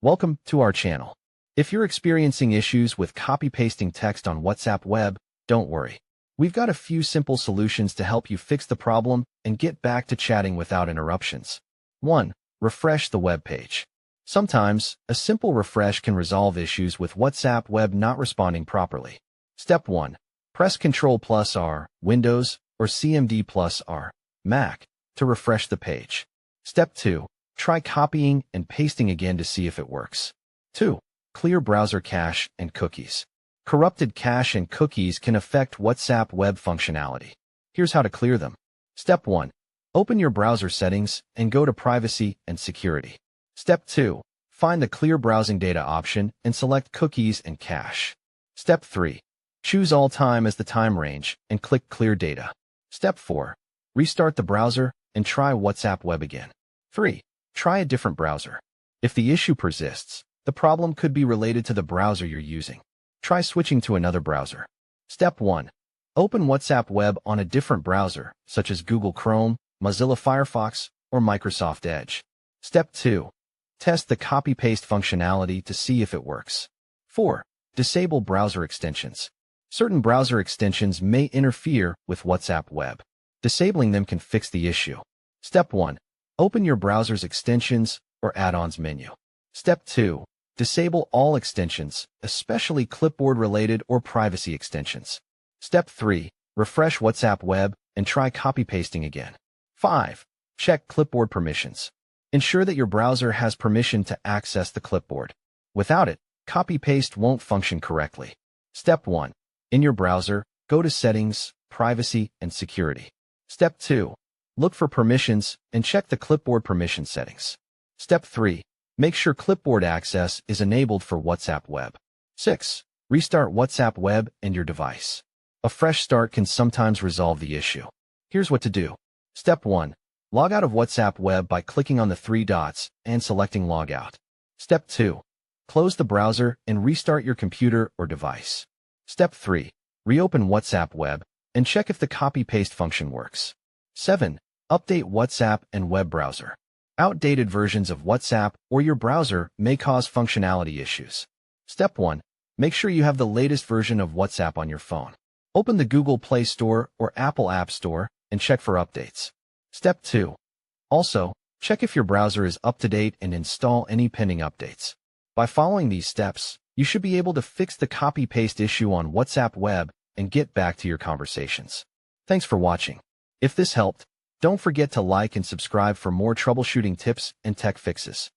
Welcome to our channel. If you're experiencing issues with copy-pasting text on WhatsApp web, don't worry. We've got a few simple solutions to help you fix the problem and get back to chatting without interruptions. 1. Refresh the web page. Sometimes, a simple refresh can resolve issues with WhatsApp web not responding properly. Step 1. Press Ctrl+R, Windows, or CMD+R, Mac, to refresh the page. Step 2. Try copying and pasting again to see if it works. 2. Clear browser cache and cookies. Corrupted cache and cookies can affect WhatsApp web functionality. Here's how to clear them. Step 1. Open your browser settings and go to Privacy and Security. Step 2. Find the Clear Browsing Data option and select Cookies and Cache. Step 3. Choose All Time as the time range and click Clear Data. Step 4. Restart the browser and try WhatsApp web again. 3. Try a different browser. If the issue persists, the problem could be related to the browser you're using. Try switching to another browser. Step 1. Open WhatsApp web on a different browser, such as Google Chrome, Mozilla Firefox, or Microsoft Edge. Step 2. Test the copy-paste functionality to see if it works. 4. Disable browser extensions. Certain browser extensions may interfere with WhatsApp web. Disabling them can fix the issue. Step 1. Open your browser's extensions or add-ons menu. Step 2. Disable all extensions, especially clipboard-related or privacy extensions. Step 3. Refresh WhatsApp web and try copy-pasting again. 5. Check clipboard permissions. Ensure that your browser has permission to access the clipboard. Without it, copy-paste won't function correctly. Step 1. In your browser, go to Settings, Privacy, and Security. Step 2. Look for permissions and check the clipboard permission settings. Step 3. Make sure clipboard access is enabled for WhatsApp web. 6. Restart WhatsApp web and your device. A fresh start can sometimes resolve the issue. Here's what to do. Step 1. Log out of WhatsApp web by clicking on the 3 dots and selecting Log Out. Step 2. Close the browser and restart your computer or device. Step 3. Reopen WhatsApp web and check if the copy-paste function works. 7. Update WhatsApp and web browser. Outdated versions of WhatsApp or your browser may cause functionality issues. Step 1. Make sure you have the latest version of WhatsApp on your phone. Open the Google Play Store or Apple App Store and check for updates. Step 2. Also, check if your browser is up to date and install any pending updates. By following these steps, you should be able to fix the copy-paste issue on WhatsApp web and get back to your conversations. Thanks for watching. If this helped, don't forget to like and subscribe for more troubleshooting tips and tech fixes.